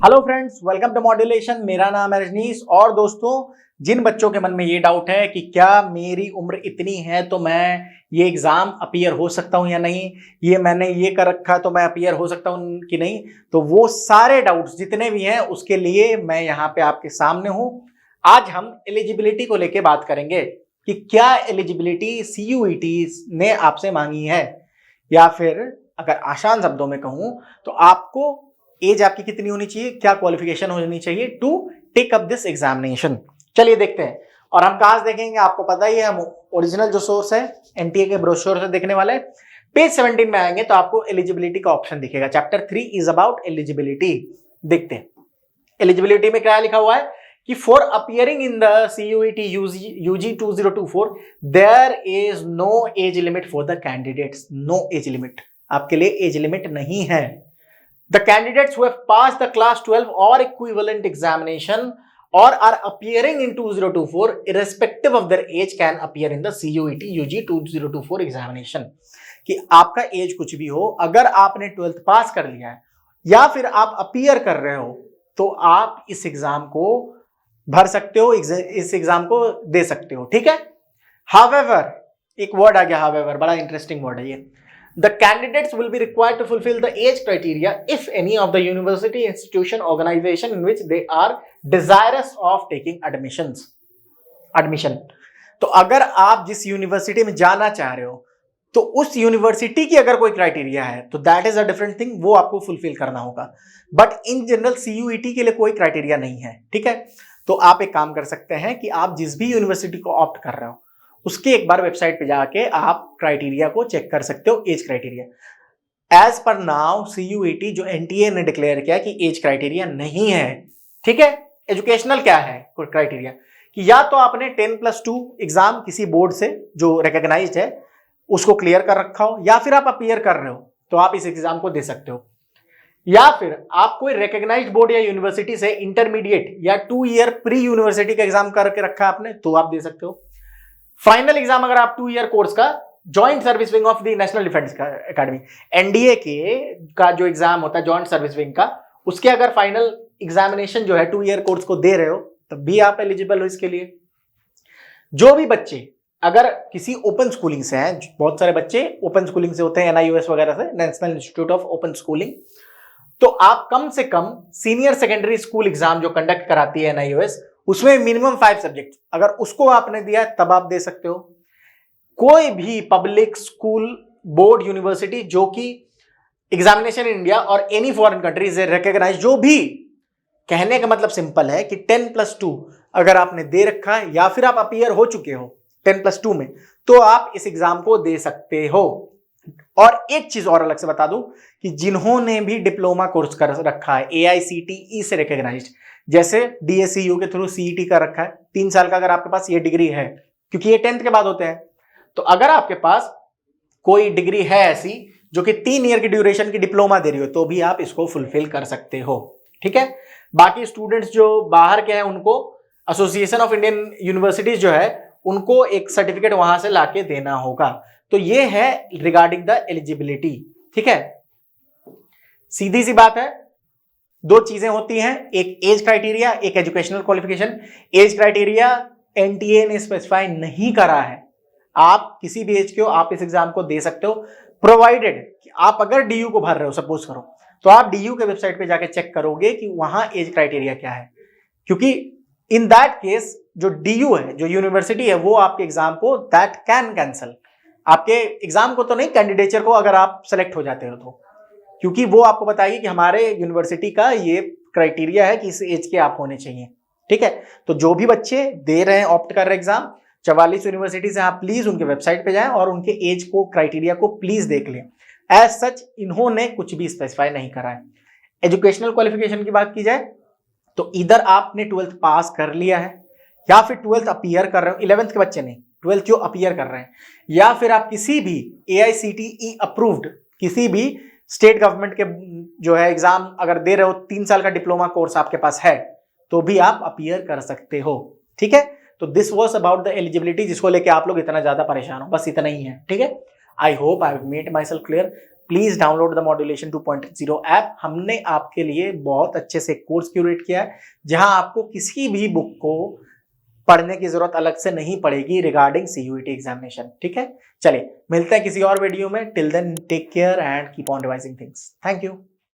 Hello friends, welcome to modulation. मेरा नाम है रजनीश। और दोस्तों, जिन बच्चों के मन में ये डाउट है कि क्या मेरी उम्र इतनी है तो मैं ये एग्जाम अपीयर हो सकता हूं या नहीं, ये मैंने ये कर रखा तो मैं अपीयर हो सकता हूं कि नहीं, तो वो सारे डाउट्स जितने भी हैं उसके लिए मैं यहाँ पे आपके सामने हूं। आज हम एलिजिबिलिटी को लेके बात करेंगे कि क्या एलिजिबिलिटी सीयूईटी ने आपसे मांगी है, या फिर अगर आसान शब्दों में कहूं तो आपको एज आपकी कितनी होनी चाहिए, क्या क्वालिफिकेशन होनी चाहिए to take up this examination. चलिए देखते हैं। और हम कहां से देखेंगे, आपको पता ही है, हम ओरिजिनल जो सोर्स है एनटीए के ब्रोशर से देखने वाले। पेज 17 में आएंगे तो आपको एलिजिबिलिटी का ऑप्शन दिखेगा। Chapter 3 is about eligibility. देखते हैं एलिजिबिलिटी में क्या लिखा हुआ है कि for appearing in the CUET UG 2024 there is no age limit for the candidates. No age limit, आपके लिए एज लिमिट नहीं है। The candidates who have passed the class 12 or equivalent examination or are appearing in 2024 irrespective of their age can appear in the CUET UG 2024 examination। कि आपका as कुछ भी हो, अगर आपने 12th पास कर लिया है या फिर आप अपीयर कर रहे हो तो आप इस एग्जाम को भर सकते हो, इस एग्जाम को दे सकते हो। ठीक है। However, एक वर्ड आ गया however, बड़ा इंटरेस्टिंग वर्ड है ये। The candidates will be required to fulfill the age criteria if any of the university, institution, organization in which they are desirous of taking admission। तो अगर आप जिस यूनिवर्सिटी में जाना चाह रहे हो तो उस यूनिवर्सिटी की अगर कोई क्राइटेरिया है तो that is a different thing, वो आपको फुलफिल करना होगा। बट इन जनरल सीयूईटी के लिए कोई क्राइटेरिया नहीं है। ठीक है। तो आप एक काम कर सकते हैं कि आप जिस भी यूनिवर्सिटी को ऑप्ट कर रहे हो उसके एक बार वेबसाइट पे जाके आप क्राइटेरिया को चेक कर सकते हो, एज क्राइटेरिया। एज पर नाउ सीयूईटी जो एनटीए ने डिक्लेयर किया कि एज क्राइटेरिया नहीं है। ठीक है। एजुकेशनल क्या है क्राइटेरिया कि या तो आपने 10+2 एग्जाम किसी बोर्ड से जो रिकॉग्नाइज्ड है उसको क्लियर कर रखा हो, या फिर आप अपीयर कर रहे हो तो आप इस एग्जाम को दे सकते हो, या फिर आप कोई रिकॉग्नाइज्ड बोर्ड या यूनिवर्सिटी से इंटरमीडिएट या 2 ईयर प्री यूनिवर्सिटी का एग्जाम करके रखा आपने तो आप दे सकते हो। फाइनल एग्जाम अगर आप 2 ईयर कोर्स का joint service wing of the national defence academy NDA का जो एग्जाम होता है जॉइंट सर्विस विंग का, उसके अगर फाइनल एग्जामिनेशन जो है 2 ईयर कोर्स को दे रहे हो तब भी आप एलिजिबल हो इसके लिए। जो भी बच्चे अगर किसी ओपन स्कूलिंग से हैं, बहुत सारे बच्चे ओपन स्कूलिंग से होते हैं, एनआईओएस वगैरह से, national institute of open schooling, तो आप कम से कम सीनियर सेकेंडरी स्कूल एग्जाम जो कंडक्ट कराती है एनआईओएस उसमें मिनिमम 5 सब्जेक्ट अगर उसको आपने दिया है तब आप दे सकते हो। कोई भी पब्लिक स्कूल बोर्ड यूनिवर्सिटी जो कि एग्जामिनेशन इन इंडिया और एनी फॉरेन कंट्रीज रिकॉग्नाइज, जो भी, कहने का मतलब सिंपल है कि 10+2 अगर आपने दे रखा है या फिर आप अपीयर हो चुके हो 10+2 में तो आप इस एग्जाम को दे सकते हो। और एक चीज और अलग से बता दूं कि जिन्होंने भी डिप्लोमा कोर्स कर रखा है एआईसीटीई से रिकॉग्नाइज्ड, जैसे डीएससीयू के थ्रू सीईटी का रखा है 3 साल का, अगर आपके पास ये डिग्री है, क्योंकि ये 10th के बाद होते हैं, तो अगर आपके पास कोई डिग्री है ऐसी जो कि 3 ईयर की ड्यूरेशन की डिप्लोमा दे रही हो तो भी आप इसको फुलफिल कर सकते हो। ठीक है। बाकी स्टूडेंट्स जो बाहर के हैं उनको एसोसिएशन ऑफ इंडियन यूनिवर्सिटीज जो है उनको एक सर्टिफिकेट वहां से लाके देना होगा। तो ये है रिगार्डिंग द एलिजिबिलिटी। ठीक है। सीधी सी बात है, 2 चीजें होती हैं, एक एज क्राइटेरिया, एक educational qualification. Age criteria NTA ने स्पेसिफाई नहीं करा है, आप किसी भी एज के हो आप इस एग्जाम को दे सकते हो, प्रोवाइडेड कि आप अगर डीयू को भर रहे हो सपोज करो तो आप डीयू के वेबसाइट पे जाके चेक करोगे कि वहां एज क्राइटेरिया क्या है, क्योंकि इन दैट केस जो डीयू है, जो यूनिवर्सिटी है, वो आपके एग्जाम को दैट कैन कैंसल, आपके एग्जाम को तो नहीं, कैंडिडेचर को अगर आप सेलेक्ट हो जाते हो तो, क्योंकि वो आपको बताएगी कि हमारे यूनिवर्सिटी का ये क्राइटेरिया है कि इस एज के आप होने चाहिए। ठीक है। तो जो भी बच्चे दे रहे हैं, ऑप्ट कर रहे हैं एग्जाम 44 यूनिवर्सिटी से, आप प्लीज उनके वेबसाइट पे जाएं और उनके एज को, क्राइटेरिया को प्लीज देख लें। एज सच इन्होंने कुछ भी स्पेसिफाई नहीं करा है। एजुकेशनल क्वालिफिकेशन की बात की जाए तो इधर आपने 12th पास कर लिया है या फिर 12th अपीयर कर रहे हो, 11th के बच्चे नहीं, 12th जो अपीयर कर रहे हैं, या फिर आप किसी भी एआईसीटीई अप्रूव्ड किसी भी स्टेट गवर्नमेंट के जो है एग्जाम अगर दे रहे हो, 3 साल का डिप्लोमा कोर्स आपके पास है तो भी आप अपीयर कर सकते हो। ठीक है। तो this was about the eligibility, जिसको लेके आप लोग इतना ज्यादा परेशान हो, बस इतना ही है। ठीक है। I hope I made my self clear. Please download the modulation 2.0 app. हमने आपके लिए बहुत अच्छे से कोर्स क्यूरेट किया है जहां आपको किसी भी बुक को पढ़ने की जरूरत अलग से नहीं पड़ेगी रिगार्डिंग CUET एग्जामिनेशन। ठीक है, चलिए मिलते हैं किसी और वीडियो में। Till then take care and keep on revising things. Thank you.